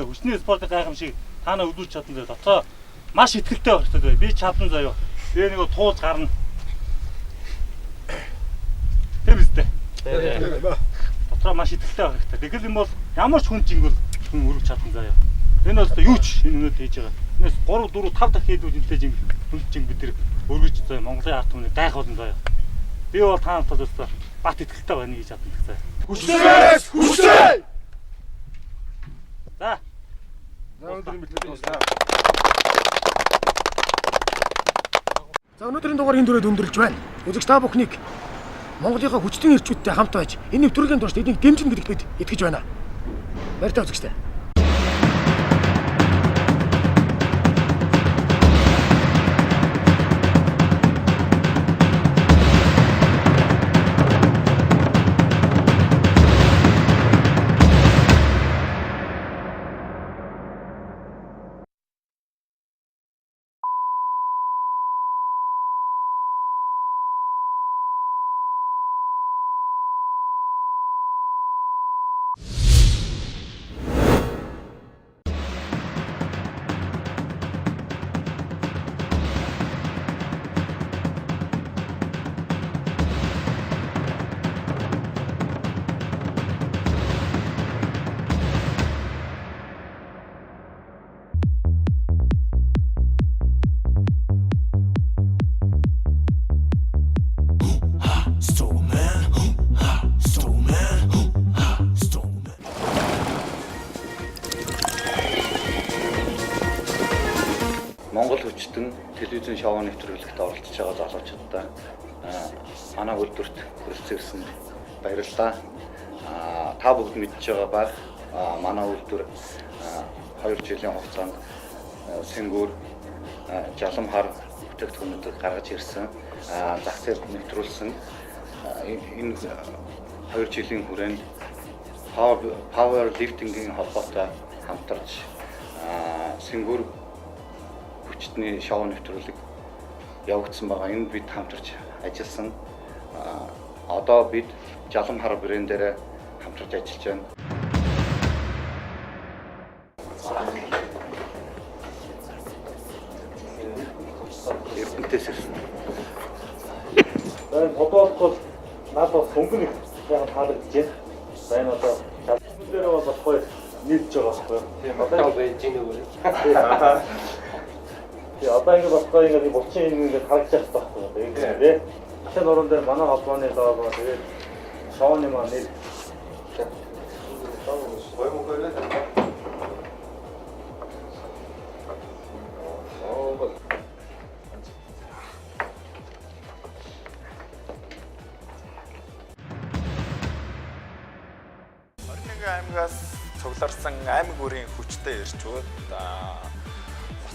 Хүчний спортын гайхамшиг та нараа үзүүлж чадсан заяа. Дотроо маш ихтэй байх хэрэгтэй. Би чадсан заяа. Тэгээ нэг туулж гарна. Тэр үстэй. Дотроо маш ихтэй байх хэрэгтэй. Тэгэл юм бол ямар ч хүн жингөл хүн өргөж чадсан заяа. Энэ бол юу ч энэ өнөд хийж байгаа. Энэс 3 4 5 дахь хийдүүл энтэй жингэл хүн жинг бид нар өргөж заяа. Монголын ард түмний гайх болно заяа. Би бол та нарт бол бат ихтэй байна гэж чадсан заяа. Хүчтэй! Хүчтэй! За. Өнөөдрийн бэлтгэл За өнөөдрийн дугаарын дүрээд өндөрлж байна. Үзэгч та бүхнийг Монголынхаа хүчтэй эрчүүдтэй хамт байж энэ нэвтрүүлгийн турш эднийг дэмжинэ гэдэгт бид итгэж байна. Баяртай үзэгчтэй. Монгол хүчтэн телевизэн шоу нэвтрүүлэгт оролцож байгаа залуучуудаа манай үйлдвэрт хүрэлцэн баярлалаа. Та бүгд мэдж байгаа байх манай үйлдвэр 2 жилийн хугацаанд сэнгүүр жалам хар бүтээгдэхүүнүүдийг гаргаж ирсэн. Зах зээлд нэвтрүүлсэн. Энэ 2 жилийн хүрээнд Power Lifting-ийн холбоотой хамтарч сэнгүүр хүчний шоу нэвтрүүлэг явагдсан байгаа. Энд бид хамтарч ажилласан. Одоо бид Жалам хар брэндээр хамтарч ажиллаж байна. Эрдэнтээс ирсэн. Энэ фотоолбол наад бас хөнгөн их таалагдж байна. Энэ одоо шалгуулт дээр бол болохгүй нийлж байгаа байхгүй. Тийм одоо байж ийн үү. Тэгээ одоо ингэ болохгүй ингэ булчин ингэ харагдаж байгаа байхгүй. Тэгээд тийм. Дахин орон дээр манай холбооны лого тэгээд шоуны маань нэр аймгаас цугларсан аймаг бүрийн хүчтэй ирчүүд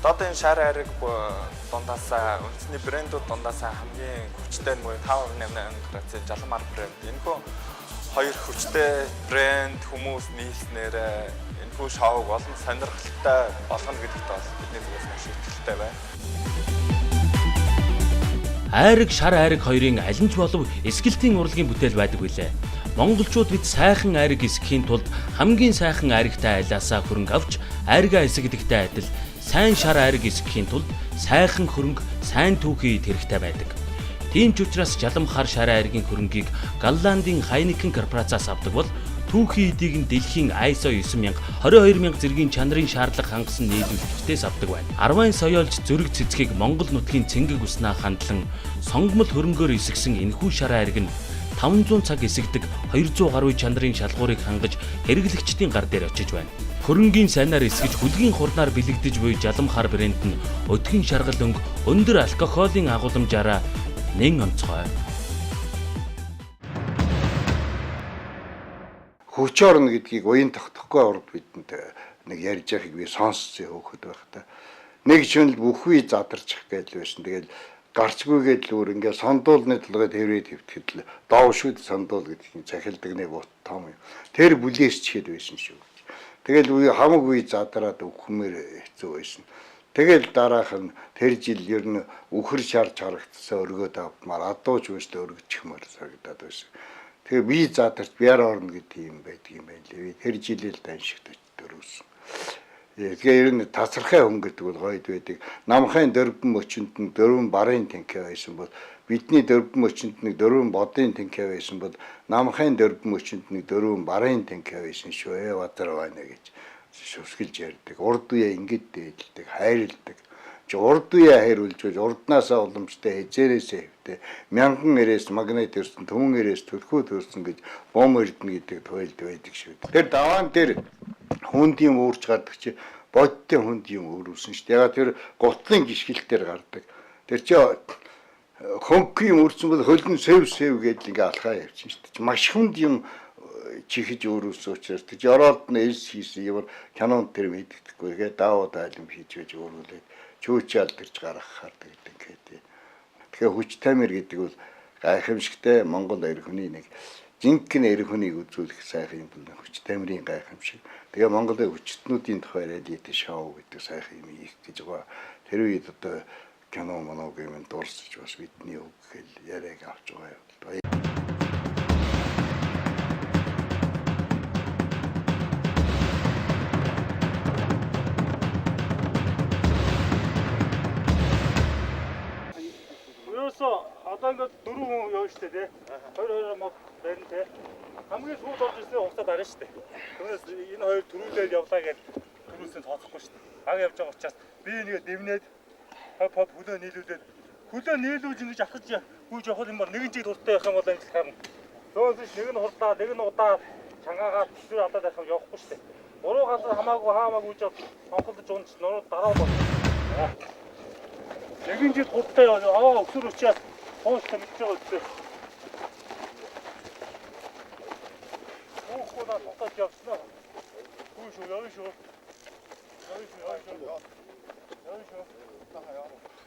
хотоодын шар айраг дундаасаа үндэсний брэндүүд дундаасаа хамгийн хүчтэй нь 588 градусын Жалам хар брэнд. Энэхүү хоёр хүчтэй брэнд хүмүүс нийлснээр энэхүү шоуг олон сонирхолтой болгоно гэдэгт бас бидний зүгээс маш итгэлтэй байна. Айраг шар айраг хоёрын аль нь ч болов эсгэлтийн урлагийн бүтээл байдаг билээ. Монголчууд бид сайхан айраг эсгэхийн тулд хамгийн сайхан айрагтай айлаасаа хөрөнгө авч айргаа эсгдэгтэй адил сайн шар айраг эсгэхийн тулд сайхан хөрөнгө, сайн түүхий хэрэгтэй байдаг. Тийм ч учраас Жалам хар шар айргийн хөрөнгийг Голландын Хайникен корпорациас авдаг бол түүхий эдийг нь дэлхийн ISO 9000 22000 зэргийн чанарын шаардлага хангасан нийлүүлэгчдээс авдаг байна. Арвайн соёолж зүрэг цэцгийг Монгол нутгийн цэнгэг уснаа хандлан сонгомл хөрөнгөөр эсгсэн энэхүү шар айраг нь 500 цаг эсэгдэг 200 гаруй чанарын шалгуурыг хангаж хэрэглэгчдийн гар дээр очиж байна. Хөрөнгийн сайнаар эсгэж хүлгийн хурнаар бэлэгдэж буй Жалам хар брэнд нь өдгөн шаргал өнгө өндөр алкоголын агуулмжаараа нэн онцгой. Хүч орно гэдгийг уян тогтохгүй урд бидэнд нэг ярьж байгааг би сонссон хөөхд байхдаа. Нэг жинл бүхвий задарчих гээл байсан. Тэгэл гарчгүйгээд л өөр ингээ сондуулны толгой тэрвээ твтгэхэд л доошүүд сондуул гэдэг нь захилдаг нэг бот том юм. Тэр бүлээс чихэд байсан шүү. Тэгэл хамаг үе задраад өгөхмөр хэцүү байсан. Тэгэл дараах нь тэр жил ер нь үхэр шарж харагдсан өргөд авмаар адууч үүстэй өргөжчихмөр санагдаад байсан. Тэгээ би задарч биар орно гэдэг юм байдаг юм байна лээ. Тэр жилэл даншигт төрөөсөн. Тэгээ ер нь тасархай хүн гэдэг бол гойд байдаг. Намхайн дөрвөн мөчөнд нь дөрвөн барын танки байсан бол бидний дөрвөн мөчөнд нэг дөрвөн бодын танки байсан бол намхайн дөрвөн мөчөнд нэг дөрвөн барын танки байсан шүү ээ бадар байна гэж шүсгэлж ярьдаг. Урд үе ингэж дээлдэг, хайрладаг. Урд үе хайруулж урднаасаа уламжтай хязээрээсээ хэвтэй мянган эрээс магнит өрсөн, түмэн эрээс төлхөө төрсөн гэж бом эрдэнэ гэдэг туйлд байдаг шүү. Тэр даваан дээр хүндийн уурч гардаг чи бодтой хүндийн өөрүүлсэн шүү дээ. Ягаад тэр гутлын гიშгэлтээр гардаг. Тэр чи хөнгөний өөрсөн бол хөлн сэв гэдэл ингээ алхаа явчихсан шүү дээ. Маш хүнд юм чихэж өөрөөсөө учраас тэр ороод нь элс хийсэн юм кинонд тэр мэддэггүй. Тэгээ даавууд айлм хийж байж өөрүүлээд чөөч алдарч гаргахаар гэдэг гэдэг. Тэгэхээр хүч тамир гэдэг бол гайхамшигтай Монгол эр хүний нэг жинхэнэ эр хүнийг үзүүлэх сайхан юм бол хүч тамирын гайхамшиг. Тэгээ Монголын хүчтнүүдийн тухай радиотэй шоу гэдэг сайхан юм их гэж байгаа. Тэр үед одоо кино моног юм дуусч бас бидний үг гэл яриаг авч байгаа юм. Одоо ингээд 4 хүн явна шүү дээ. 2 мод байна те. Хамгийн сүүлд орж ирсэн хугацаа дараа шүү дээ. Түүнээс энэ хоёр төрүүлээд явлаа гэж төрүүлсэн тооцохгүй шүү дээ. Аг явж байгаа учраас би нэгэ дэмнээд хоп хөлөө нийлүүлж ингэж ахиж гүйж явах юм бол нэгэн чиг дуртай байх юм бол амжилт гарна. Түүнээс нэг нь хурдаа, нэг нь удаа чангаагаад тэр алдаад байх юм явахгүй шүү дээ. Буруу газар хамаагүй хаамаагүй гэж сонголж унж нуруу дараа бол. Нэгэн чиг дуртай өсөр учраас хоолтой мэдж байгаа үстэй. Уухудаа тогтож явснаа. Гүйшөө явна шүү.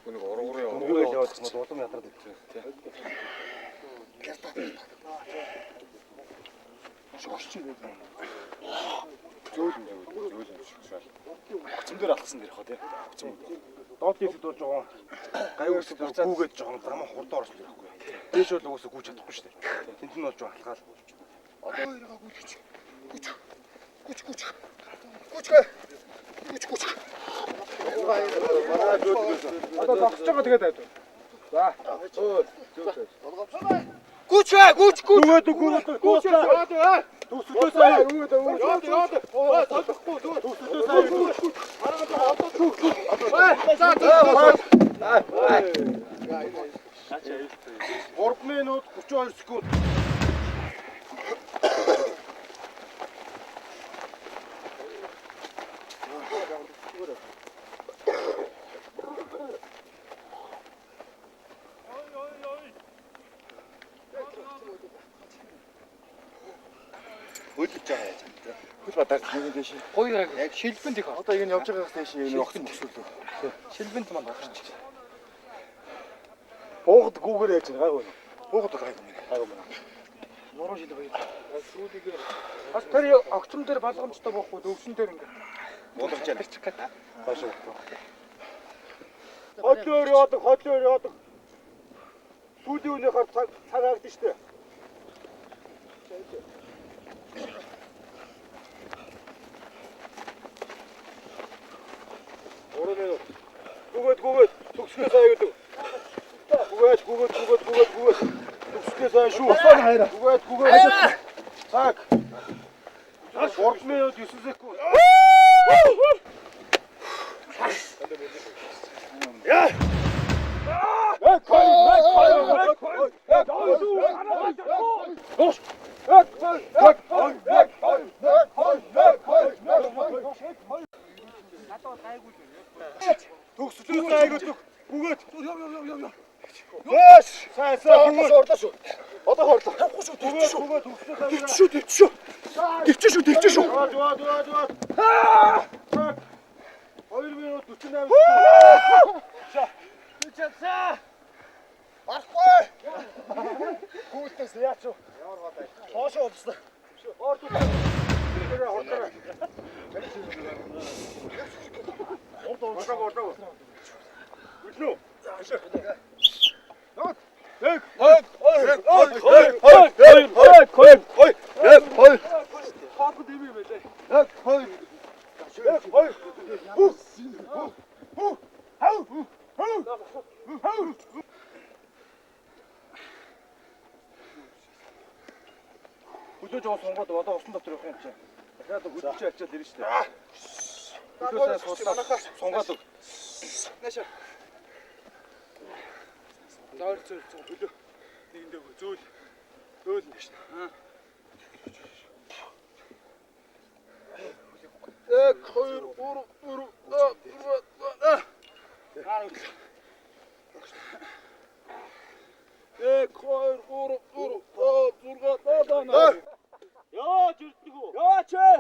Нэг ургуурын яваад бол улам ядраад ирсэн тий. Шогч юм. Зөөлөн шгшаал. Оцом дээр алхсан дэрх хаа тий. Оцом. Доод хийхэд болж байгаа. Гай үсэд гүүгээд жоохон замаа хурдан орсон дэрхгүй. Дээш бол уусаа гүйж чадахгүй шүү дээ. Тэнт нь болж байгаа алхаал. Одоо хоёроо гүйж. Одоо тогтож байгаа тэгээд айд. За. Гүйж. Тусдээ сая өгөөд. Гурван минут 32 секунд. Хөдөлж байгаа яаж вэ? Хөл бадаар нэг дэш. Хоёр яг шилбэнд их. Одоо ингэ явж байгаагаас дэш энэ огт төсөөлөө. Шилбэнд маань багш. Буугад гүүгээр яаж байгаа гайгүй. Буугад гайгүй мэн. Нуруу шил баяр. Сүүдийг бас тэр огцом дээр болгоомжтой боохгүй өвсөн дээр ингэ. Буулгаж яана. Баашаа. Хотлоор яваад. Сүүдийн үнийхээр цаг хаагдсан шүү дээ. Гүгэд төгсгөө сая гэдэг. Гүгэд төгсгөө сая шүү. Асаа хайра. Гүгэд. Так. 3 минут 9 секунд. Я. Төгсөлөө айгуулдаг. Бүгд. Яаш! Сайн. Одоо хорлоо. Явахгүй шүү. Төвчөө шүү. Яваад. 2 минут 48 секунд. Чачаа. Арахгүй. Гүйтээс яач юу? Ямар гадаа. Хоошоо удаа. Ордоо. Ордоо. Үлнүү. Нот. Хой. Өдөөж авах сонгоод одоо усан дотор явах юм чи. Дахиад хөдөлж ачаад ирнэ шүү дээ. Өдөөсөө суудлаа сонгоод өг. Наша. Доор зөв хөлөө. Нэгэндээ зөөл. Зөөл нэш. Аа. 1 2 3 4 5 6 Яаж ирдэх үү? Яач ээ.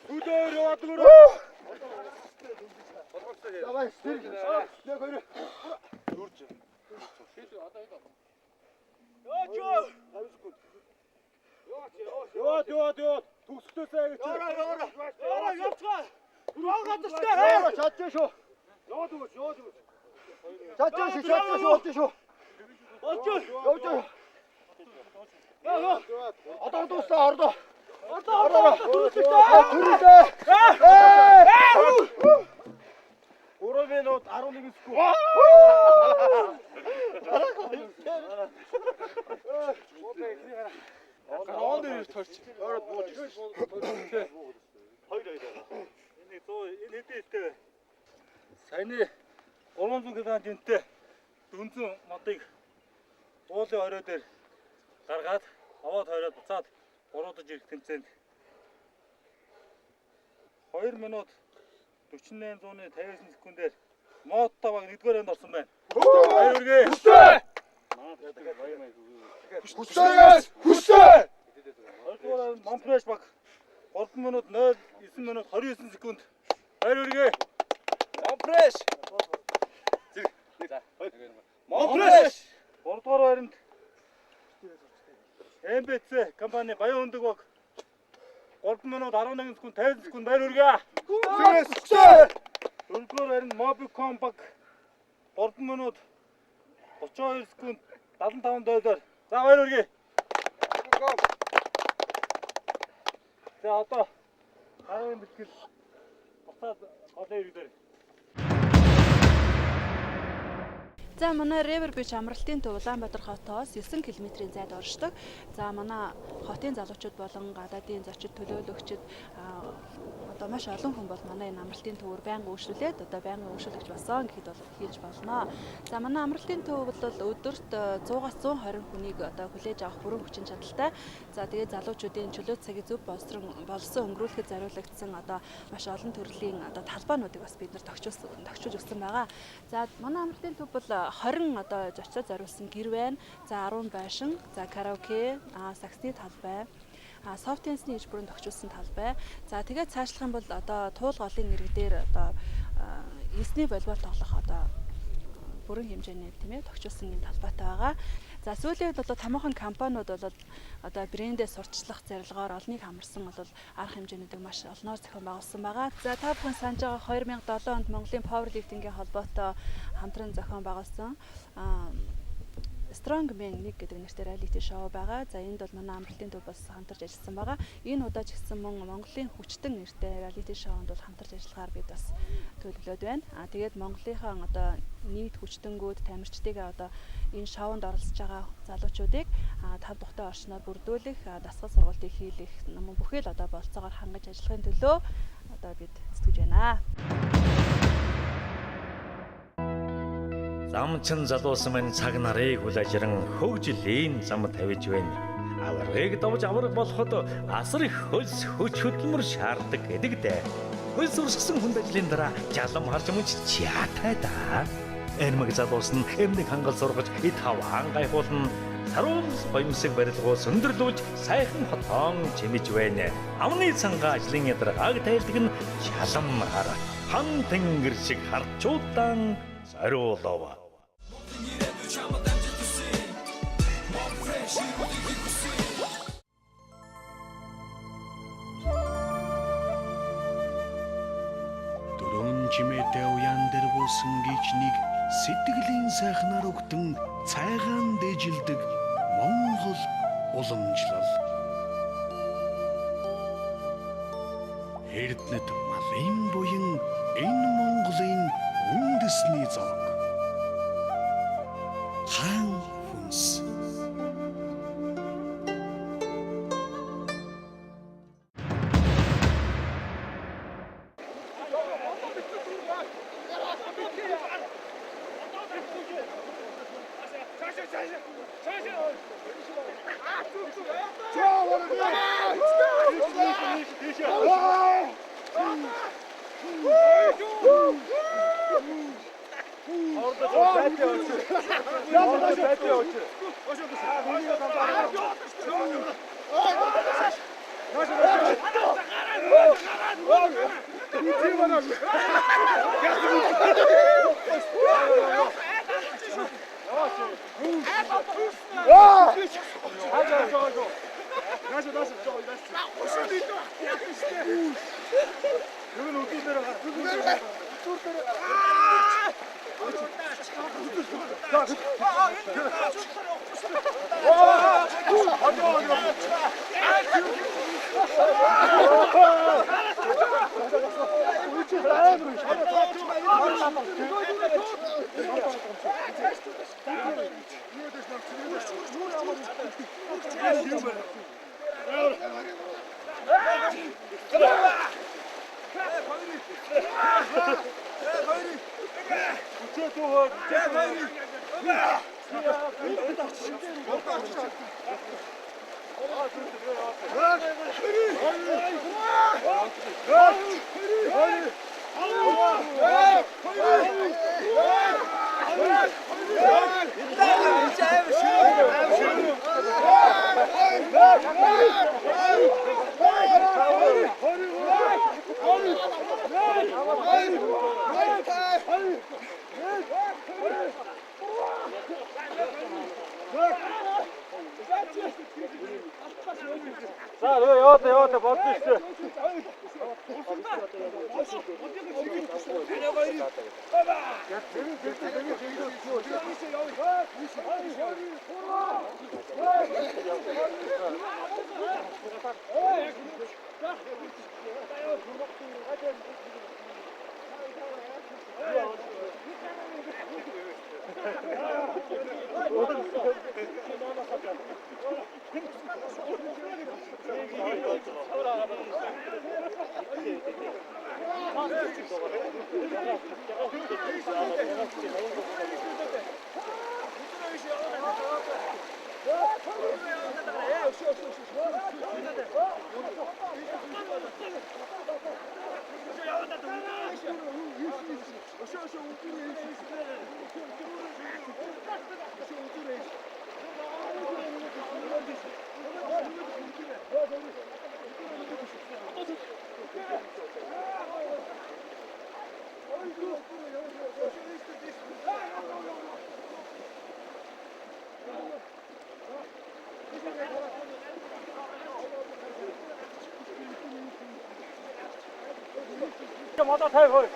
Хүлээр яваад гөрөө. Давай, стир. Нэг хоёр. Дурж. Яач. Яваад. Төгсгөөсэй гэж. Яваа явцгаа. Руу гадагштай. Чадчих шүү. Яваад өгөөч. Чадчих шүү. Явж. Одоо дуусаа ордоо. Түрүүлээ. 3 минут 11 секунд. Гоонд ирж төрч. Ороод бууж. Хоёр. Энэ хэдийтэй. Саяны 300 кг жинтэй дөнзөн модыг уулын орой дээр гаргаад аваад хойроод буцаад уруудаж ирэх тэмцээнд 2 минут 48:59 секундээр Мотто баг 1-р раунд орсон байна. Баяр хүргэе. Хүсээ! 2-р раунд Монфреш баг 3 минут 09 минут 29 секунд. Баяр хүргэе. Монфреш! Монфреш! 3-р раунд МБЦ компани Баян өндөг баг 3 минут 11 секунд 50 секунд баяр хүргэе. Хүсээ! 4-р раунд Mobicom баг 3 минут 32 секунд 75 дойлоор. За баяр хүргэе. За одоо гарын бэлтгэл буцаад одоо иргдээ. За манай River Beach амралтын төв Улаанбаатар хотоос 9 км-ийн зайд оршдог. За манай хотын залуучууд болон гадаадын зочид төлөөлөгчид одоо маш олон хүн бол манай энэ амралтын төвөөр байнга үйлчлүүлээд одоо байнга үйлчлүүлэгч болсон гэхэд бол хийж болно. За манай амралтын төв бол өдөрт 100-аас 120 хүнийг одоо хүлээж авах бүрэн хүчин чадалтай. За тэгээд залуучуудын чөлөө цагийг зөв болсон өнгөрүүлэхэд зориулагдсан одоо маш олон төрлийн одоо талбайнуудыг бас бид нар тохижуулж өгсөн байгаа. За манай амралтын төв бол 20 одоо зочдод зориулсан гэр байна. За 10 байшин, за караоке, саксны талбай, софт тенсний иж бүрэн тохижуулсан талбай. За тэгээд цаашлах юм бол одоо туул голын нэргээр одоо эсний волейбол тоглох одоо бүрэн хэмжээний тийм ээ тохижуулсан юм талбайтай байгаа. За сүүлийн үед одоо томоохон компаниуд бол одоо брэндээ сурчлах зорилгоор олныг хамарсан бол арга хэмжээнүүдийг маш олноор зохион байгуулсан байгаа. За та бүхэн санаж байгаа 2007 онд Монголын Powerlifting-ийн холбоотой хамтран зохион байгуулсан Strongman 1 гэдэг нэртэй реалити шоу байгаа. За энд бол манай амралтын төв бас хамтарч ажилласан байгаа. Энэ удаа ч гэсэн мөн Монголын хүчтэн нэртэй реалити шоунд бол хамтарч ажиллахаар бид бас төлөвлөд байна. Тэгээд Монголынхаа одоо нийт хүчтэнгүүд тамирчдыгаа одоо энэ шоунд оролцож байгаа залуучуудыг 5 дугтай орчноор бүрдүүлэх, дасгал сургалтыг хийх мөн бүхэл одоо болцоогоор хангаж ажиллахын төлөө одоо бид зүтгэж байна. Замчин залуусан мань цаг нарыг хүлэжрэн хөгжлийн зам тавьж байна. Аваргыг давж авраг болоход асар их хөлс хүч хөдөлмөр шаарддаг гэдэгтэй. Хөлс урсгсан хүнд ажлын дараа жалам харж мөч чаатай да. Эрмэг залуус нь эмнэг хангал сургаж эд хаваан гайхуулна. Саруул гоёмсог барилгуу сөндөрлүүлж сайхан хотоон чимэж байна. Амны цанга ажлын ядаргааг тайлдаг нь жалам хар. Хан тэнгэр шиг харчуудан зориулав. Дөрөөн чимээтэй уян дээр буусан гэж нэг сэтгэлийн сайхнаар өгтөн цайгаан дээжилдэг Монгол уламжлал. Эрдэнэт малын буян энэ Монголын үндэсний зог. Хаан хүнс. яваад бодсон шүү. Модоо тай хой.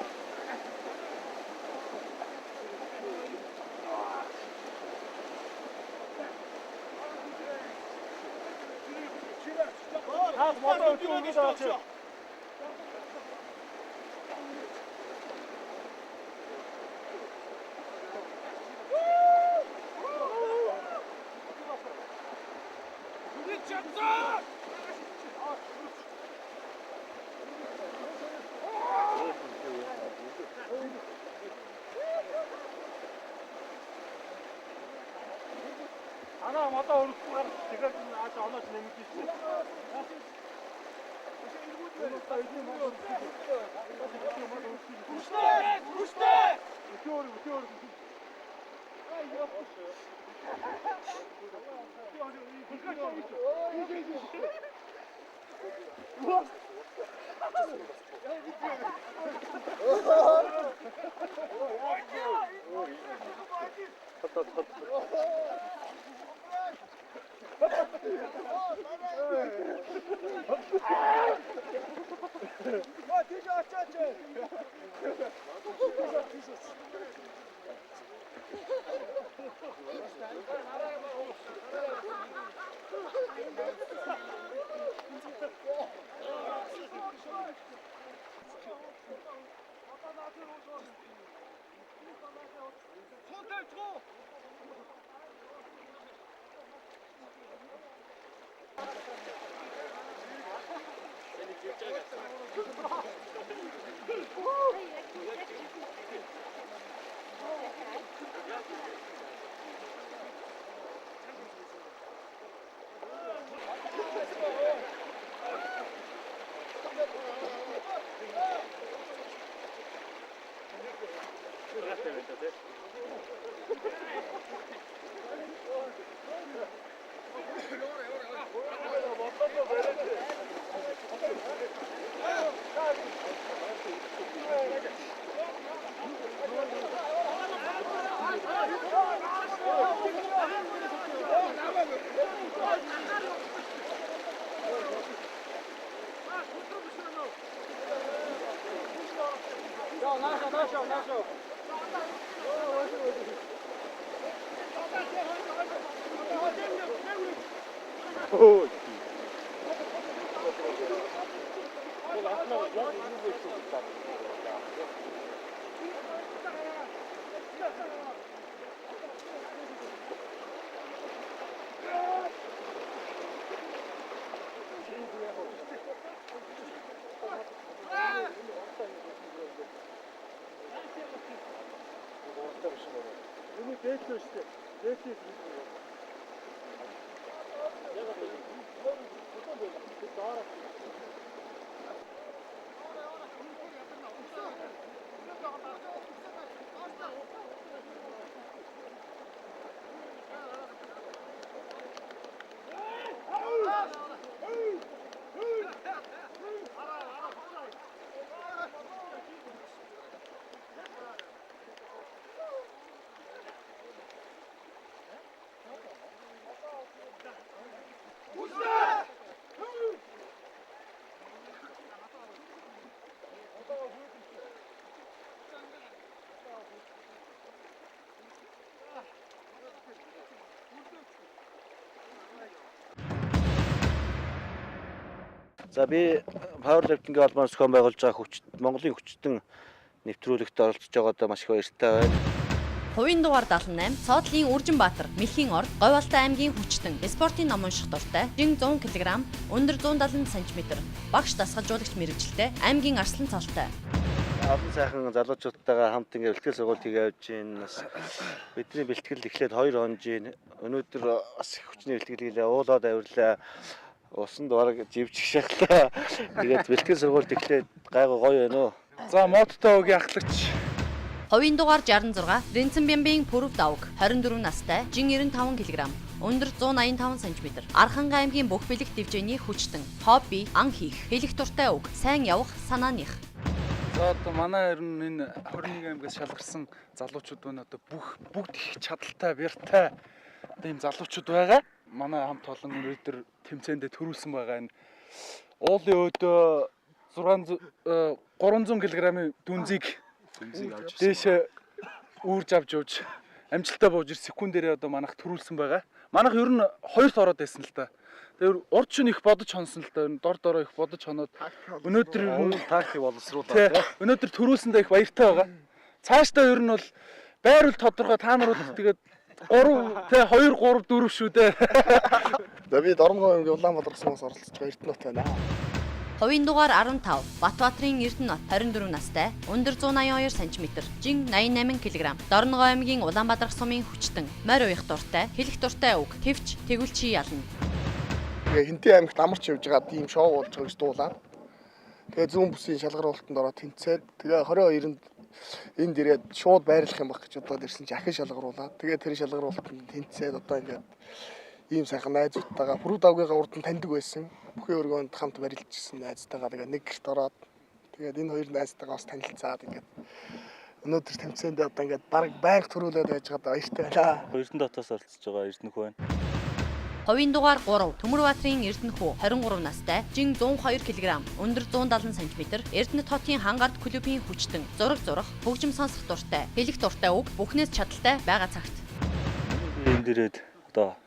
Модоо үгүй даач. Ана модоо өргөхөөр тэгээд ааш онооч нэмэгдэж байна. Тийш очоод За би Powerlifting-ийн холбооноос зохион байгуулж байгаа Монголын хүчтэн нэвтрүүлэгт оролцож байгаадаа маш их баяртай байна. Хувийн дугаар 78 Цоодлын Үржинбаатар, Мэлхийн Орд, Говьалтай аймгийн хүчтэн, спортын ном унших дуртай, жин 100 кг, өндөр 170 см, багш дасгалжуулагч мэрэгжилтэй, аймгийн арслан цолтой. Олон сайхан залуучуудтайгаа хамт ингээ бэлтгэл сургалт хийгээд явж байна. Бас бидний бэлтгэл эхлээд 2 хоног жин. Өнөөдөр бас их хүчний бэлтгэл хийлээ, уулаад авирлаа. Усанд бараг живчих шахлаа. Тэгээд бэлтгэл сургалт эхлээд гайгүй гоё байна уу. За моттой өгийн ахлагч. Хувийн дугаар 66 Ренценбямбын Пүрэв давг 24 настай, жин 95 кг, өндөр 185 см. Архангай аймгийн бүх бэлэг дэвжээний хүчтэн, хобби, ан хийх, хэлэх дуртай үг, сайн явах, санааных. За одоо манай ер нь энэ 21 аймгаас шалгарсан залуучууд байна. Одоо бүгд их чадaltaй, бяртай ийм залуучууд байгаа. Манай хамт олон өнөөдөр тэмцээндээ төрүүлсэн байгаа энэ уулын өдөө 300 кг-ийн дүнзийг дээшээ үүрж авч амжилттай бууж секундээрээ одоо манайх төрүүлсэн байгаа. Манайх ер нь хоёрт ороод байсан л да. Тэр урд шин их бодож хонсон л да. Дор их бодож хоноод өнөөдөр тактик боловсруулаад өнөөдөр төрүүлсэндээ их баяртай байгаа. Цаашдаа ер нь бол байр бол тодорхой та нар бол тэгээд 2 3 4 шүү дээ. За би Дормгой аймгийн Улаанбаатар сумаас оролцож байгаа Эрдэнэт байна. Хувийн дугаар 15 Батбаатарын Эрдэнэт 24 настай, өндөр 182 см, жин 88 кг, Дорногой аймгийн Улаанбаатар сумын хүчтэн, морь уях дуртай, хэлэх дуртай үг, твч тэгүүлчи ялна. Тэгээ Хинтээ аймагт амарч явж байгаа тийм шоу болж байгаа гэж дуулаад. Тэгээ зүүн бүсийн шалгаруулалтанд ороод тэнцээд тэгээ 22-нд энд ирээд шууд байрлах юм баг гэж бодоод ирсэн чи ахин шалгаруулаад. Тэгээ тэр шалгаруулалтанд тэнцээд одоо ингээд ийм сайхан найзуудтайгаа Пүрэв давгыгаа урд нь таньдаг байсан. Бүхэн өргөөнд хамт барилжсэн найзтайгаа тэгээ нэг гэрт ороод тэгээд энэ хоёр найзтайгаа бас танилцаад ингээд өнөөдөр тэмцээндээ одоо ингээд баг байнга төрүүлээд байж байгаа баяртай байна. Эрдэнэтээс оролцож байгаа Эрдэнэхүү байна. Хувийн дугаар 3 Төмөрбаатарын Эрдэнэхүү 23 настай, жин 102 кг, өндөр 170 см, Эрдэнэт хотын хангард клубын хүчтэн, зураг зурах, хөгжим сонсох дуртай, хэлэх дуртай үг, бүхнээс чадaltaй байгаа цагт. Энд ирээд одоо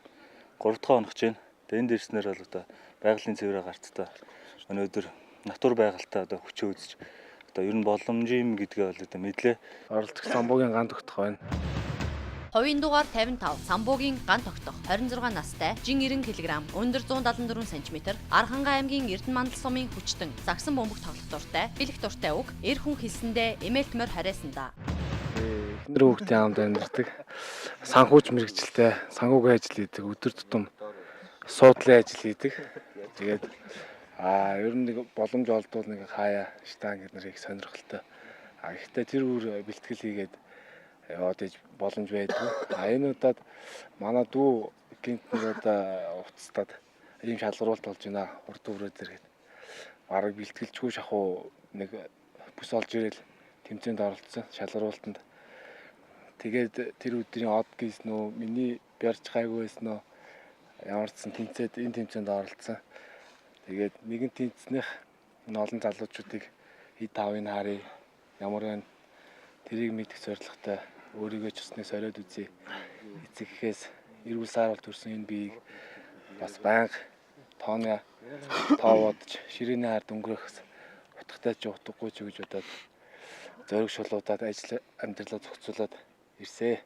3 дахь хоног чинь. Энд ирснээр бол одоо байгалийн цэврээ гарцтай. Өнөөдөр натур байгальтай одоо хүчөө үзэж одоо ер нь боломж юм гэдгээ бол одоо мэдлээ. Оролцох самбуугийн ган тогтох байна. Хувийн дугаар 55, самбуугийн ган тогтох 26 настай, жин 90 кг, өндөр 174 см, Архангай аймгийн Эрдэнэмандал сумын хүчтэн, загсан бөмбөг тоглох дуртай, бэлэг дуртай үг, эр хүн хэлсэндээ эмээлтмөр харайсандаа. Эхнэр хүүхдийн хамт амьдардаг. Санхүүч мэрэгчлээ, санхүүгийн ажил хийдэг, өдөр тутам суудлын ажил хийдэг. Тэгээд ер нь нэг боломж олдвол нэг хаяа штанг гэдэг нэрийг сонирхолтой. Гэхдээ тэр үр бэлтгэл хийгээд яваад иж боломж байдгүй. Энэ удаад манай дүү гинт нэг удаа уцтаад ийм шалгаруулалт болж байна. Урд өврөө зэрэг. Бараг бэлтгэлжгүй шахуу нэг бүс олж ирэл тэмцээнд оролцсон шалгаруулалтанд. Тэгээд тэр өдрийн од гисэн нөө миний бярж гайгүй байсан нөө ямар ч тэмцээд энэ тэмцээнд оролцсон. Тэгээд нэгэн тэмцэнийх энэ олон залуучуудыг хид тавын харъя. Ямар байна? Тэрийг мэдэх зорилготой өөрийгөө ч усны сориод үзье. Эцэгхээс эрүүл саарал төрсэн энэ биеийг бас байнга тооны тооводж ширээний ард өнгөрөх утгатай ч утгагүй ч гэж бодоод зориг шулуудаад ажил амьдралаа зохицуулаад ирсэ.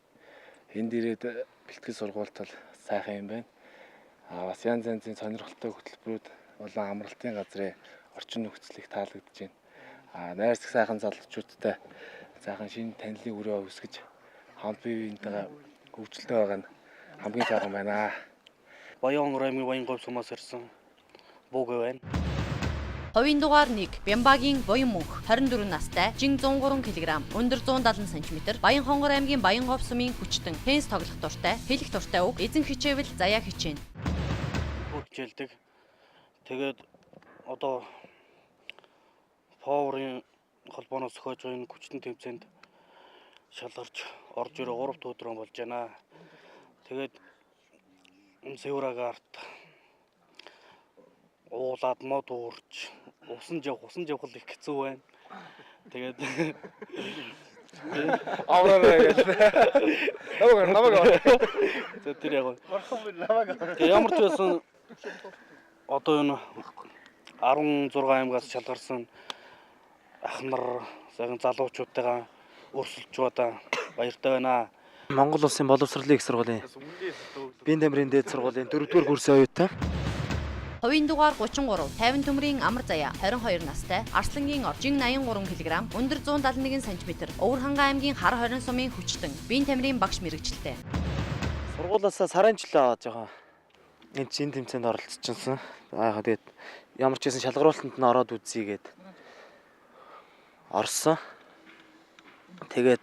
Энд ирээд бэлтгэл сургуульд бол сайхан юм байна. Бас янз янзын сонирхолтой хөтөлбөрүүд болон амралтын газрын орчин нөхцөлийг таалагдж байна. Найрсаг сайхан залуучуудтай сайхан шинэ танилын өрөө үүсгэж хамт бие биентэйгээ хөгжилтэй байгаа нь хамгийн сайхан байна. Баян аймгийн Баянгов сумаас ирсэн бууг байна. Хувийн дугаар 1, Бямбагийн Буян мөнх 24 настай, жин 103 кг, өндөр 170 см, Баянхонгор аймгийн Баянгов сумын хүчтэн, теннис тоглох дуртай, хэлэх дуртай үг, эзэн хичээвэл заяа хичээнэ. Хичээлдэг. Тэгээд одоо Power-ын холбооноос зохиож байгаа энэ хүчтэн тэмцээнд шалгарч орж ирээ 3 дахь өдрөө болж байна. Тэгээд Севрагарт уулаад мод уурч усан явах их хэцүү байна. Тэгээд авраарай гэж. Намаг. Тэр яг. Тэгээд ямар ч байсан одоо энэ 16 аймгаас шалгарсан ах нар сайхан залуучуудтайгаа өрсөлдөж удаа баяртай байна. Монгол улсын боловсролын их сургуулийн биеийн тамирын дээд сургуулийн 4-р курсын оюутан. Хувийн дугаар 33, 50 төмрийн амар заяа 22 настай, Арслангийн ор, жин 83 кг, өндөр 171 см, Өвөрхангай аймгийн Хар хорин сумын хүчтэн, биеийн тамирын багш мэрэгчлээ. Сургуулиасаа сарын жилээ аваад байгаа. Энд чинь тэмцээнд оролцчихсон. Тэгээд ямар ч байсан шалгаруулалтанд нь ороод үзье гээд орсон. Тэгээд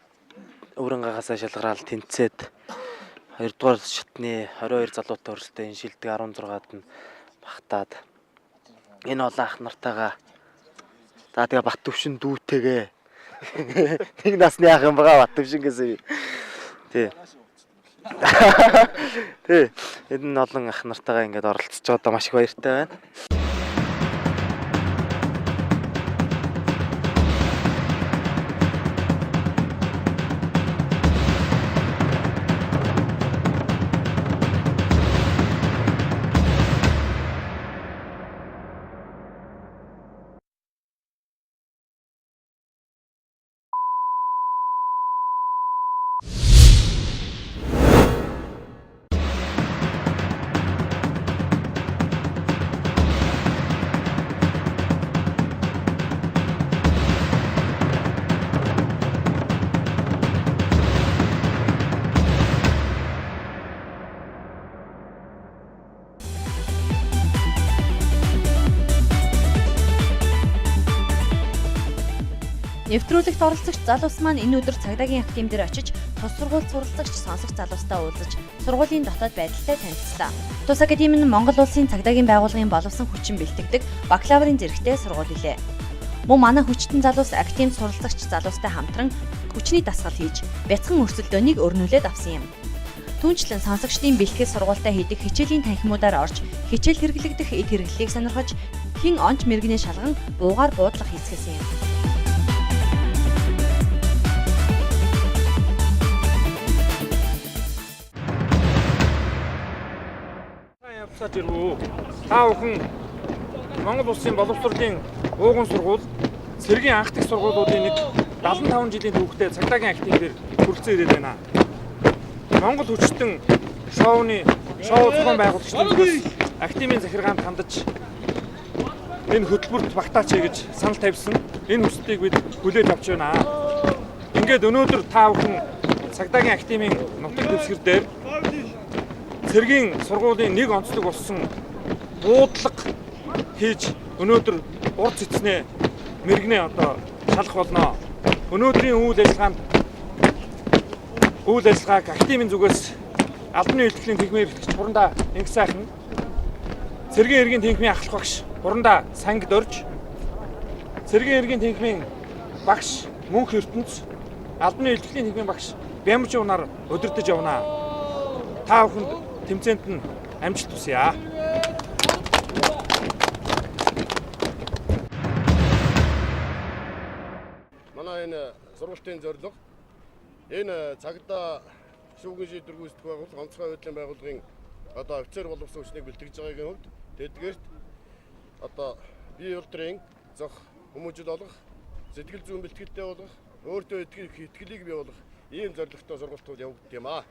Өвөрхангайгаас шалгараал тэнцээд 2 дугаар шатны 22 залуутай өрсөлдөөн энэ шилдэг 16-ад нь багтаад энэ олон ах нартайгаа за тэгээ бат төвшин дүүтэйгээ нэг насны ах юм байгаа бат төвшин гэсэн. Тий. Тий. Энэ олон ах нартайгаа ингээд оролцож байгаа одоо маш их баяртай байна. Нэвтрүүлэгт оролцогч залуус маань энэ өдөр цагдаагийн актив дээр очиж тус сургууль суралцагч сонсогч залуустай уулзаж сургуулийн дотоод байдалтай танилцлаа. Тус академи нь Монгол улсын цагдаагийн байгууллагын боловсон хүчин бэлтгэдэг бакалаврын зэрэгтэй сургууль илээ. Мөн манай хүчтэн залуус актив суралцагч залуустай хамтран хүчний дасгал хийж бяцхан өрсөлдөөнийг өрнүүлээд авсан юм. Түүнчлэн сонсогчдын бэлтгэл сургуультай хийдэг хичээлийн танхимуудаар орж хичээл хэрэглэгдэх эд хэрэглэлийг сонирхож хин онч мэрэгний шалган буугаар буудлах хийцгээсэн юм. Та бүхэн Монгол улсын боловсролын ууган сургууль цэргийн анх дэх сургуулиудын нэг 75 жилийн түүхтэй цагдаагийн активээр хүрэлцэн ирээд байна. Монгол хүчтэн шоу зохион байгуулагчдын зүгээс активын захиргаанд хандаж энэ хөтөлбөрт багтаач гэж санал тавьсан. Энэ хүслийг бид хүлээж авч байна. Ингээд өнөөдөр та бүхэн цагдаагийн активын нутаг дэвсгэр дээр цэргийн сургуулийн нэг онцлог болсон буудлага хийж өнөөдөр урд цэцнээ мэрэгнээ одоо шалах болно. Өнөөдрийн үйл ажиллагааг активын зүгээс албаны үйлдвэрлэлийн техникийн эрхлэгч Хурандаа Инг сайхан, цэргийн эргийн техникийн ахлах багш Хурандаа Сангид Орж, цэргийн эргийн техникийн багш Мөнх Ертөнц, албаны үйлдвэрлэлийн техникийн багш Бямжин унаар удирдах явна. Та бүхэнд тэмцээнд нь амжилт хүсье. Манай энэ сургуулийн зорилго энэ цагдаа шүүгэн шийдвэр гүйцэтгэх байгууллага, онцгой байдлын байгууллагын одоо офицер боловсон хүчнийг бэлтгэж байгаагийн хувьд тэдгээрт одоо бие улдрын зөх хүмүүжил олгох, сэтгэл зүйн бэлтгэлтэй болгох, өөртөө итгэлийг бий болгох ийм зорилготой сургалтууд явагддаг юм аа.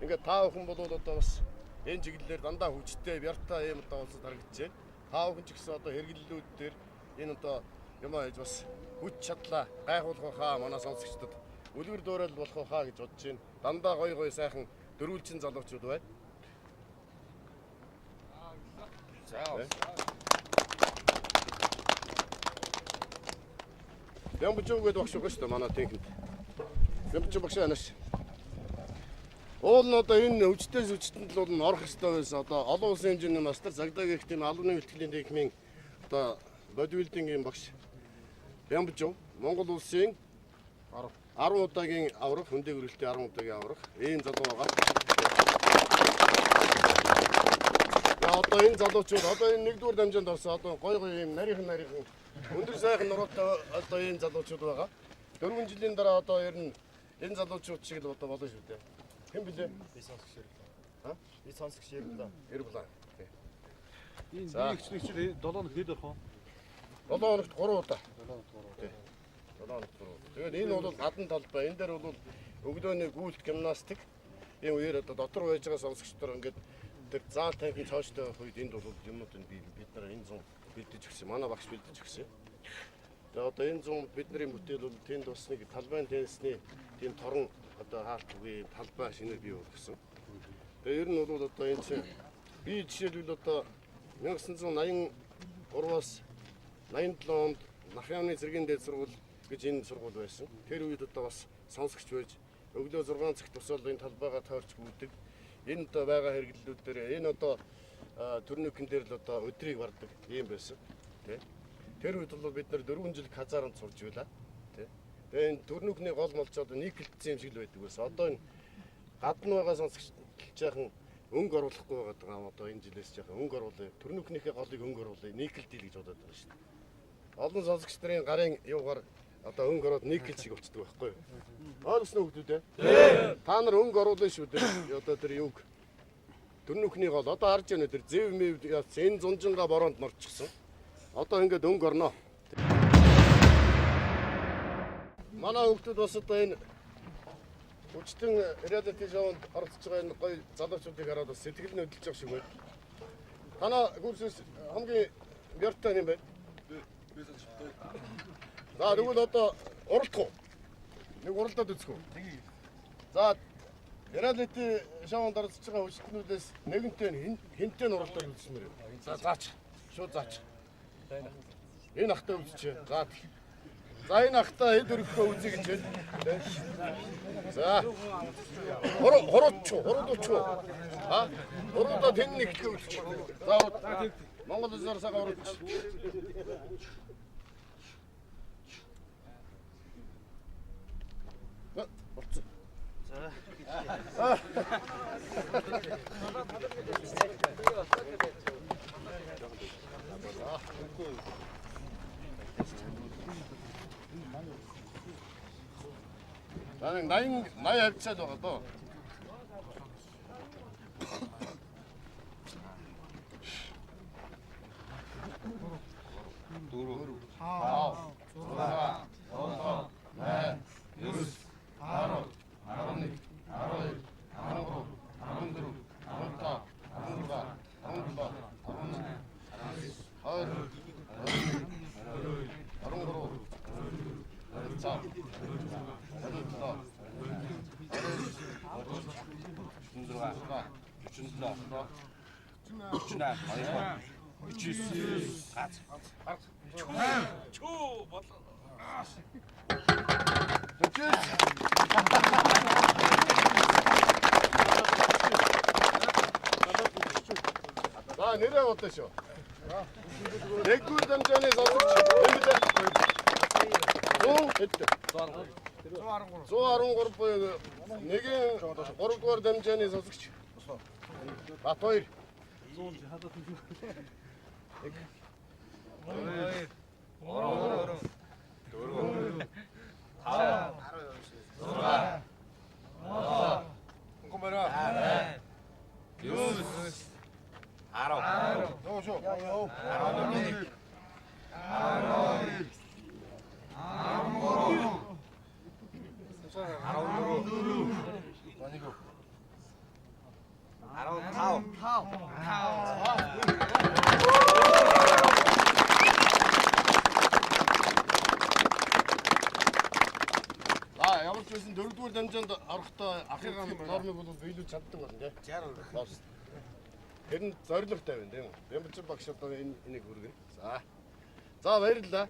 Ингээд та бүхэн бол одоо бас энэ чиглэлээр дандаа хүчтэй, бяртай ийм одоо улсад харагдаж байна. Та бүхэн ч гэсэн одоо хэрэглэлүүд дээр энэ одоо юм ээж бас хүч чадлаа гайхуулах хаа манай сонсогчдод үлгэр дуурайл болох хаа гэж бодож байна. Дандаа гой сайхан дөрвөлжин залуучууд байна. Бямбжуу гэдэг багш шүү дээ манай техник. Бямбжуу багш анаш. Уул нь одоо энэ өвчтөс өвчтөнд л бол орох ёстой байсан. Одоо олон улсын хэмжээний мастер цагдаагийн тийм албаны бэлтгэлийн техникийн одоо бодибилдингийн багш Бямбжуу Монгол улсын 10 удаагийн аврах, хүндээ гөрөлтийн 10 удаагийн аврах ийм залуу байгаа. Одоо энэ залуучууд одоо энэ нэгдүгээр дамжаанд орсон одоо гой ийм нарийнхан өндөр сайхан нуруутай одоо ийм залуучууд байгаа. 4 жилийн дараа одоо ер нь энэ залуучууд шиг л одоо болно шүү дээ. Хэн блэ? Би сонсогч Ирлаа. Би сонсогч Ирлаа. Ирлаа. Энэ нэгчлэг чинь 7 хоног хэд орох вэ? 7 хоногт 3 удаа. 7 хоногт 3 удаа. 7 хоногт 3 удаа. Тэгээд энэ бол гадна талбай. Энэ дээр бол өглөөний гүйлт гимнастик ийм үеэр одоо дотор байж байгаа сонсогчдоор ингээд тэр заал танхим цааштай байх үед энд бол юмнуудыг бид нар энэ зам бэлдэж өгсөн. Манай багш бэлдэж өгсөн. Тэгээд одоо энэ зам бидний бүтээл бол тэнд бас нэг талбайн теннисний тийм торон одоо хаалт үгүй талбай шинээр бий болгосон. Тэгээд ер нь бол одоо энэ чинь би жишээлбэл одоо 1983-аас 87 онд Нахяаны цэргийн дээд сургууль гэж энэ сургууль байсан. Тэр үед одоо бас сонсогч байж өглөө 6 цагт тусаал энэ талбайгаа тойрч гүйдэг. Энэ одоо байгаа хэрэглэлүүд дээр энэ одоо төрнөкөн дээр л одоо өдрийг бардаг юм байсан. Тэ. Тэр үед бол бид нар 4 жил казармд сурж байлаа. Тэ. Тэгээ энэ төрнөкний гол молцоод нийтлэгдсэн юм шиг л байдаг байсан. Одоо энэ гадна байгаа сонсогч жаахан өнгө оруулахгүй байгаа одоо энэ жилээс жаахан өнгө оруулъя. Төрнөкнийхээ голыг өнгө оруулъя. Нийтлэлдэл гэж бодоод байгаа шүү дээ. Олон сонсогч нарын гарын юугаар одоо өнгө ороод нийтлэл шиг болцдог байхгүй юу? Ойлгосноо хүмүүс үү? Та нар өнгө оруулна шүү дээ. Одоо тэр юг төрнөкний гол одоо харж байна тэр зэв мэв энэ зунжинга бороонд норчихсон. Одоо ингээд өнгө орно. Манай хүмүүс бас одоо энэ хүчтэн реалити шоунд оролцож байгаа энэ гоё залуучуудыг хараад бас сэтгэл нь хөдөлж байгаа шиг байна. Танаа курсээс хамгийн бяртай юм байна. За тэгвэл одоо уралдах уу? Нэг уралдаад үзэх үү? За реалити шоунд оролцож байгаа хүчтнүүдээс нэгэнтэй хинтээ уралдаад үзсмээр юм. За заач. Шууд заач. Энэ ахтай үзчихэ. За энэ ахтай хэд өргөхөө үзье гэж байна. За. Хорооч. Хоруудаа тэн нэгтгэх үзчих. За Монгол улсаар сайхан оролцож. Орцсон. 나는 나이 합쳐도 가도 도로 자, 내려 어떠셔? 내구 담전에 서서 소아롱 거르포에 내게 거르포 담전에 서서 아, 토일. 아, ямар ч байсан 4-р дамжаанд орохдоо ахыгаа нормыг бол биелүүлж чадсан байна тийм. Тэр нь зоригтой байна тийм үү? Бямбч багш одоо энийг хүргэнэ. За. За баярлалаа.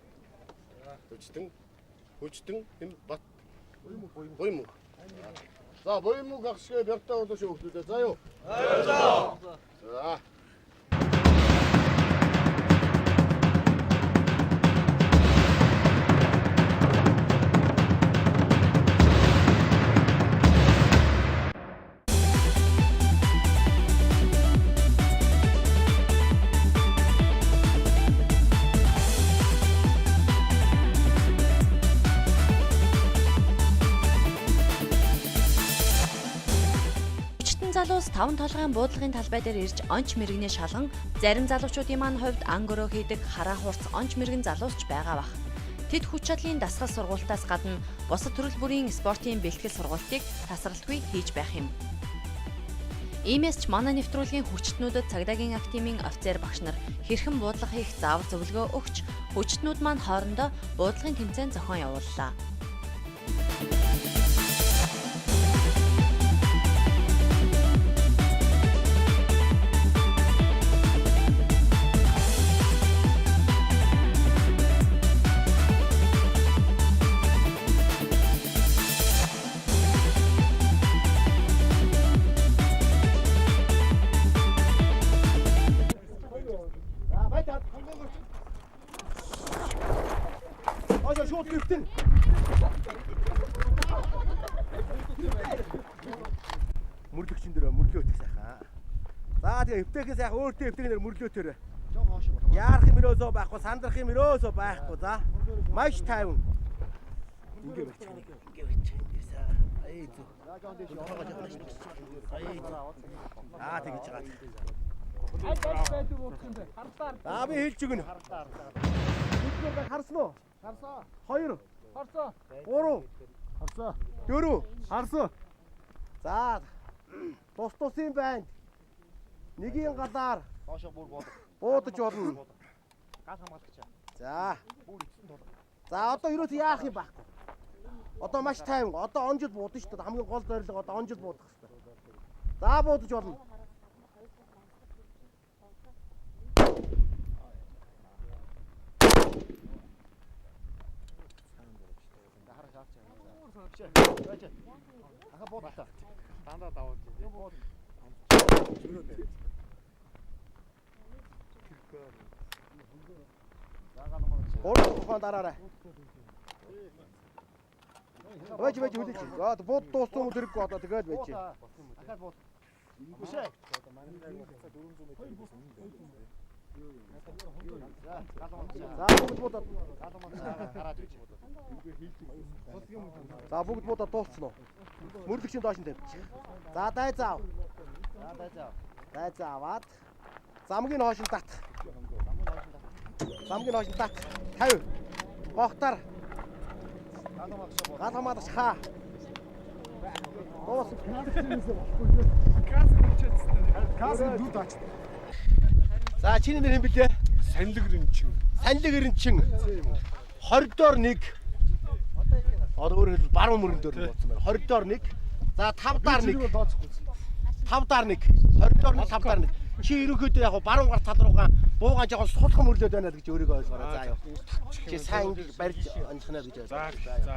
Хүчтэн эм бат. Буймуу. За буймуу гахшгээ бяртаа болоош өгдөө. За юу. За. Залуус 5 толгойн буудлагын талбай дээр ирж онч мэрэгний шалган зарим залуучуудын маань хувьд ангөрөө хийдэг хараа хурц онч мэрэгэн залуусч байгаа бах. Тэд хүч чадлын дасгал сургуультаас гадна бусад төрөл бүрийн спортын бэлтгэл сургуултыг тасралтгүй хийж байх юм. Иймээс ч манай нэвтрүүлгийн хүчтнүүдэд цагдаагийн актимын офицер багш нар хэрхэн буудлага хийх заавар зөвлөгөө өгч хүчтнүүд маань хоорондоо буудлагын тэмцээн зохион явууллаа. Мөрлөгчин дөрөө мөрлөөт сайхан. За тэгээ эвтэйхэн сайхан өөртөө эвтэйгээр мөрлөөтөр. Яарах юм өрөөсөө байхгүй, сандрах юм өрөөсөө байхгүй. За. Маш тайван. Ингээ байчих. Ай зү. Аа тэгэж байгаа. Аа би хэлж өгнө. Харсан уу? Харсан. 2. Харсан. 3. Харсан. 4. Харсан. За. Тус-тусын байна. Нэгийн гадаар доошо бүр буудаж болно. Газ хамгаалагч. За. За одоо юу ч яах юм байхгүй. Одоо маш тайван. Одоо онжид буудаж шүү дээ. Хамгийн гол зорилго одоо онжид буудах хэрэгтэй. За буудаж болно. Аха буудаа. Дандаа даваад. Гурван тухайн дараарай. Байж үлээч. За бууд дууссан юм хэрэггүй одоо тэгээд байж. Ахаад бууд. Бишээ. За бүгд буудаад гараад ич. За бүгд буудаад дууссан уу? Мөрлөгчийн доош нь тавьчих. За дай заав. Дай зааваад замгийн хоош нь татах. Замгийн хоош нь татах. 50. Гохтар. Гал хамаалагч хаа. Дуус. Кас дүүд ач. За чиний нэр хэм бэлээ? Санлаг Эренчин. Санлаг Эренчин. 20-доор 1. Одоо өөрөөр хэлбэл баруун мөрөн дээр бодсон байна. 20 доор 1. За 5 даар 1. 5 даар 1. 20 доор 1 5 даар 1. Чи ерөнхийдөө яг баруун гар тал руугаа буугаан жоохон суулгах мөрлөөд байна л гэж өөрийгөө ойлгоорой. За яа. Чи сайн барьж онцгоно гэж ойлгоо. За.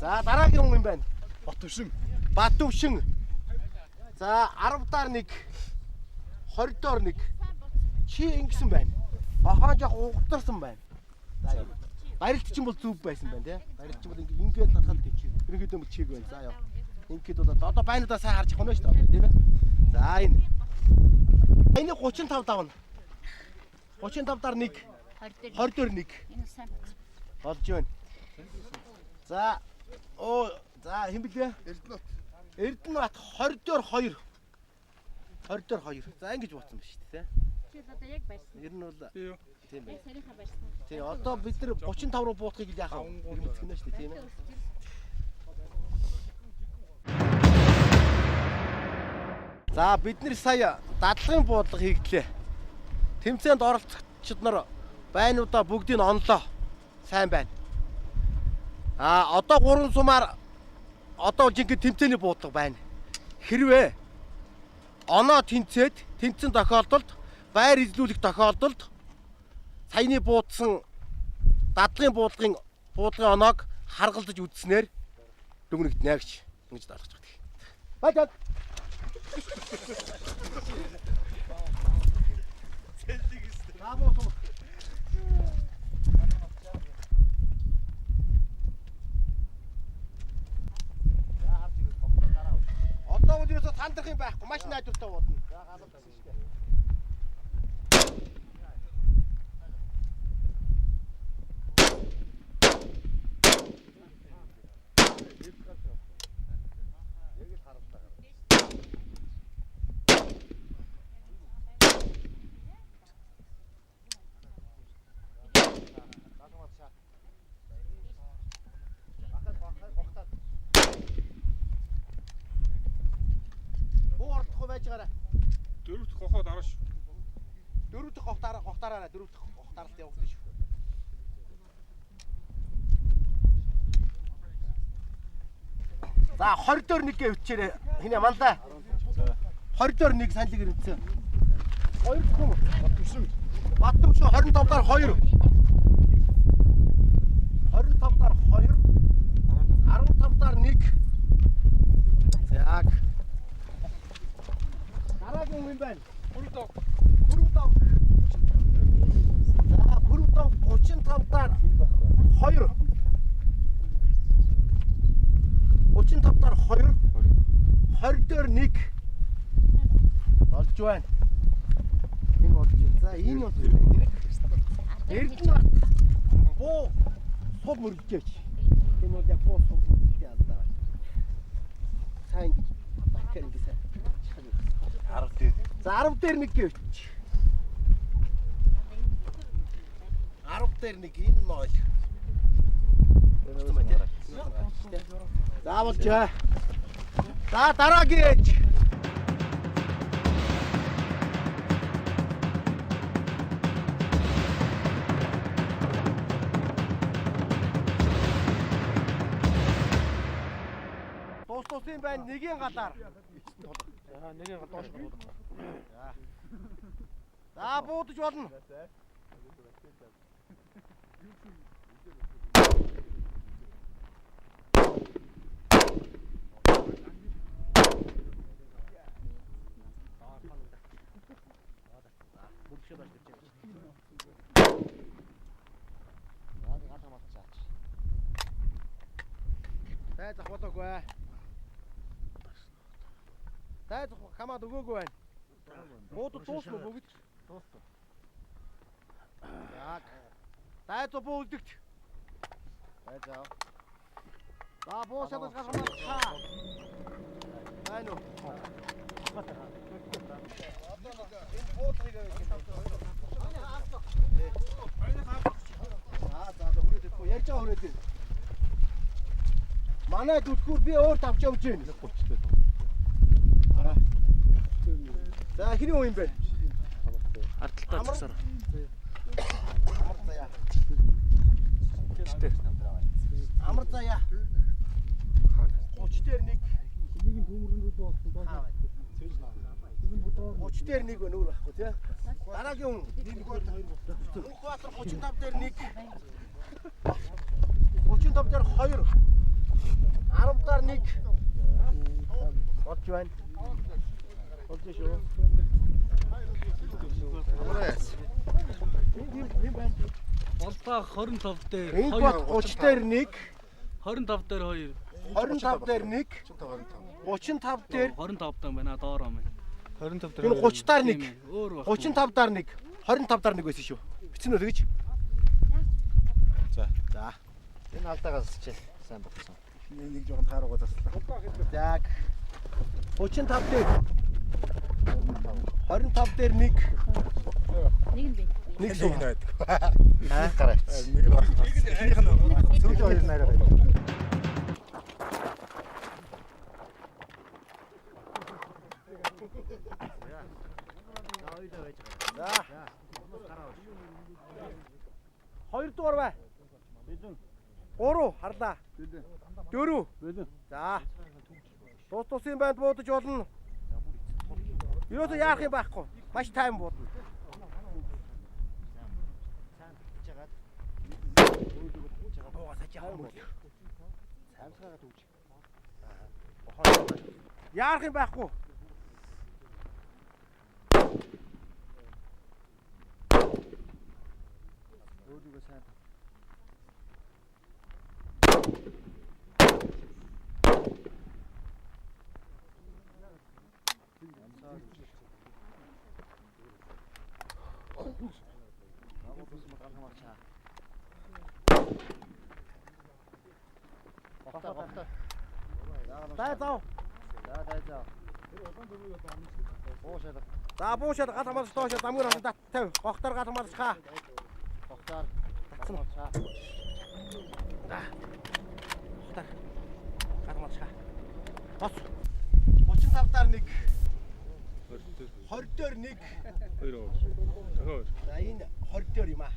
За дараагийн хүн юм байна. Батөвшин. Батөвшин. За 10 даар 1. 20 доор 1. Чи ингэсэн байна. Ахаа жоох угтарсан байна. За яа. Барилт чинь бол зүв байсан байна тий. Барилт чинь бол ингээд татхад ерөнхийдөө бол чиг байна. За яа. Ингээд бол одоо байнуудаа сайн харж явах нь шүү дээ тийм ээ. За энэ. Энэ 35 давна. 35 даар 1. 20 дээр 1. Энэ сайн болж байна. За за хэн блэ? Эрдэнэт. Эрдэнэт 20 дээр 2. 20 дээр 2. За ингэж бодсон ба шүү дээ. Чи одоо яг барьсан. Ер нь бол тийм байх. Сарийнхаа барьсан. Тий, одоо бид нар 35 руу буутахыг яах вэ? Мэдчихнэ шүү дээ, тийм ээ. За бид нар сая дадлагын буудлага хийгдлээ. Тэмцээнд оролцогчид нар байнуудаа бүгдийг онлоо. Сайн байна. Одоо 3 сумаар одоо жинхэнэ тэмцээний буудлага байна. Хэрвээ оноо тэнцээд тэнцэн тохиолдолд байр эзлүүлэх тохиолдолд саяны буудсан дадлагын буудлын оноог харгалзаж үзснээр дүгнэгдэнэ гэж ингэж даалгаж байна. Баяр. Одоо бол ерөөсө сандрах юм байхгүй. Маш найдвартай бодно. Дөрөвт хохоо дараа шүү. Дөрөвт хохтаараа дөрөвт хохтааралт явуулсан шүү. За 20 дээр 1 гэвчээрээ хинэ мандаа. 20 дээр 1 саналыг ирэмцээ. 2 хүн Батөвшин 25 дараа 2. 25 дараа 2. 15 дараа 1. Яг. Дараагийн хүн байна. Бүрдөө. За бүрдөө 35 дараа 2. 35 дараа 2. 20 дээр 1. Болж байна. Энэ болж байна. За энэ бол Эрдэнэт боо сул мөрөлдөж. Энэ бол яг боо сул мөрөлдөж алдаа. Сайн бакер ингэсэн. 10 дээр. За 10 дээр 1 гэвч. 10 дээр 1 энэ нойл. За болжээ. За дараагийн ээж. Дуустуулсан байна нэгийн галаар. Нэгийн гал доош буудна. За буудаж болно. Тайзах болоогүй. Тайзах хамаад өгөөгүй байна. Буудад дуусна уу бүгд? Дуусна. Яг. Тайзах буудагч. Тайзаа. За буусаад гашмаа. Айно. Энэ буудлыг ярьж байгаа хүрээд. Манай дүлхүүр би өөр тавч явж байна. За хэний хүн юм бэ? Ардталтаа засаар. Амар заяа. 30 дээр 1. Нэг нь төмөрнүүд болсон доо. 30 дээр 1 өнөр байхгүй тий. Дараагийн хүн 1 гол 2 болтой. Мөнхбаатар 35 дээр 1. 35 дээр 2. 10 дээр 1. Болж байна. Болж шүү. Болтоо 25 дээр 30 дээр 1. 25 дээр 2. 25 дээр 1. 35 дээр 25 таа байна доор юм. 25 дээр. Энэ 30 дээр 1. Өөр баг. 35 дээр 1. 25 дээр 1 байсан шүү. Бичсэн үү тэгэж? За. За. Энэ алдаагаас ч сайн болсон. Нэг жоохон тааруугаа заслаа. Яг 35 дээр 25 дээр 1. Нэг нь бий. Нэг суу байдаг. Аа гараач. Нэг нь багтаа. Сүүлийн хоёр нараа байдаг. За. Хоёр дугаар бай. 3 харлаа. 4. За. Тусын банд буудаж болно. Юусоо яах юм байхгүй. Маш тайм буудна. Яах юм байхгүй. Өөдгөө сайн. Дай зав. Дай зав. Буушаад. За буушаад гал хамгаалж доош замгэр хасан тат 50. Гохтор гал хамгаалж хаа. Гохтор татсан. За. Гохтор. Гал хамгаалж хаа. Бос. 35 дээр 1. 20 дээр 1. 2. За энэ 20 дээр юм аа.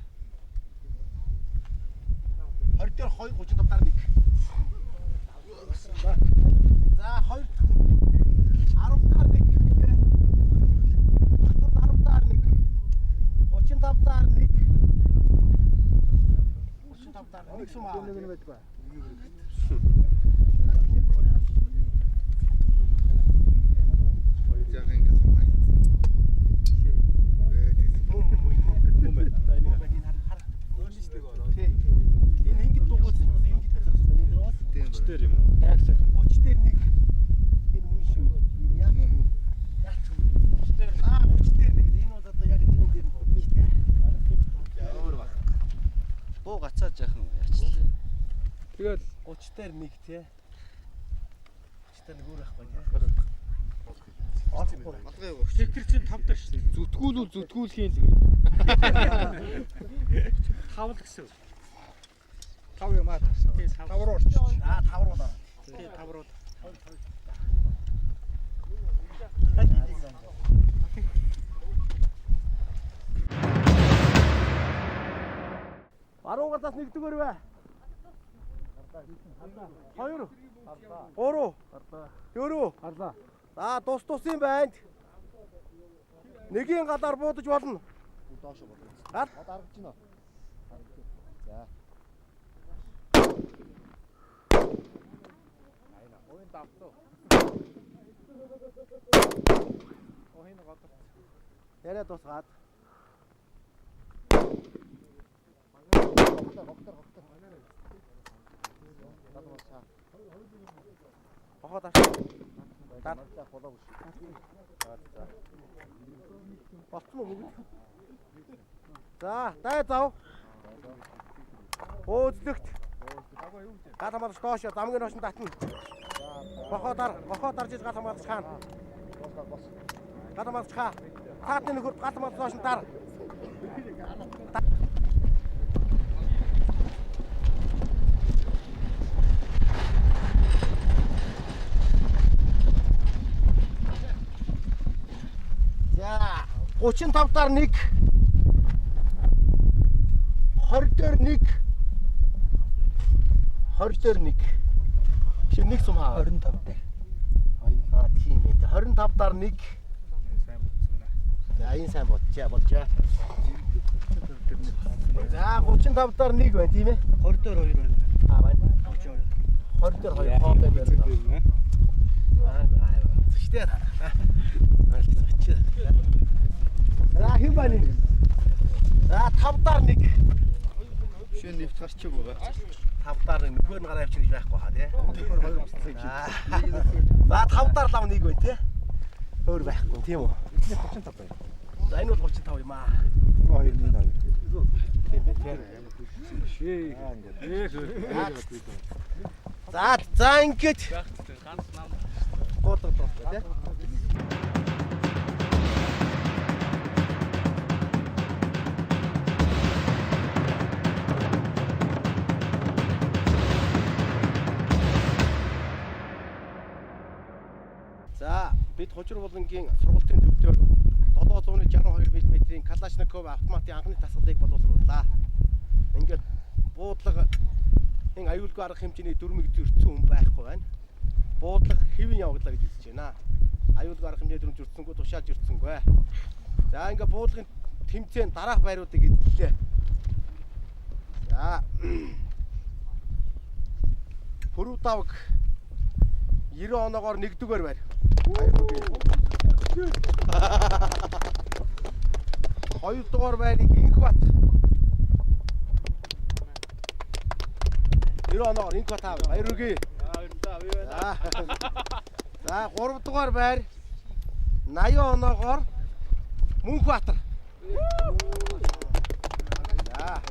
20 дээр 2 35 дээр 1. За 2 10 дээр 1. 10 дээр 1. 35 дээр 1. 35 дээр 1 сумаа. Нэг байдаг. Тэгээд 30 дээр 1 тий. 30 дээр 1 өөр ахгүй тий. тэр чинь 5 дээр шүү. Зүтгүүлүүл зүтгүүлхийн л гээд. 5 л гэсэн. 5 юм аа. Тий 5 руу орчих. Аа 5 руу дараа. Тий 5 руу. Баруун гартаас 1-р бай. 2 3 4 за тусын байна. Нэгийн гадаар буудаж болно. Доош болно. Гад аргаж гинэ. За. Айна ойн давтуу. Ойн гадар. Яриа тусгаад. Гоктор. Хохот аш. Таа болоогүй шүү. За. Болцсон уу бүгд? За, дай зав. Өөзлөгт. Гал хамгаалж доош замгийн хошин татна. Гохоо дарж гал хамгаалж хаана. Гал хамгаалж хаа. Таатны нөхөр гал хамгаалж доош тар. За 35 дээр 1 20 дээр 1 20 дээр 1. Шив нэг сум хаа. 25 дээр. Аа тийм ээ. 25 дараа 1. За энэ сайн боджаа. За 35 дараа 1 байна тийм ээ. 20 дээр 2 байна. Аа байна. 20 дээр 2 хоол байна. Зэгтэй. За хэн байна энэ? За 5 дараа 1. Шинэ нэвт гарчих байгаа. 5 дараа нөхөр нь гараа авчих гэж байхгүй хаа тий. Нөхөр 2 боссон юм шиг. За 5 дараа лав 1 байна тий. Өөр байхгүй тийм үү? 35 байна. За энэ бол 35 юм аа. 2 нэг 2. Тийм байна. Шээ. За ингэж ганц нам гоодог тий. За бид Хожир булангийн сургуулийн төвдөр 762 мм-ийн Калашников автоматын анхны тасгалыг боловсрууллаа. Ингээд буудлага энэ аюулгүй арга хэмжээний дүрмийг зөрчсөн хүн байхгүй байна. Буудлага хэвэн явуулаа гэж үзэж байна. Аюулгүй арга хэмжээний дүрм зөрчсөнгөө тушааж зөрчсөнгөө. За ингээд буудлагын тэмцээн дараах байруудыг эзэллээ. За Пүрүтавг 90 оноогоор 1-р байр. Хоёрдугаар байрыг Инхбат 90 оноогоор Инхбат аа баяр хүргэе. За 3-дугаар байр 80 оноогоор Мөнхбаатар. За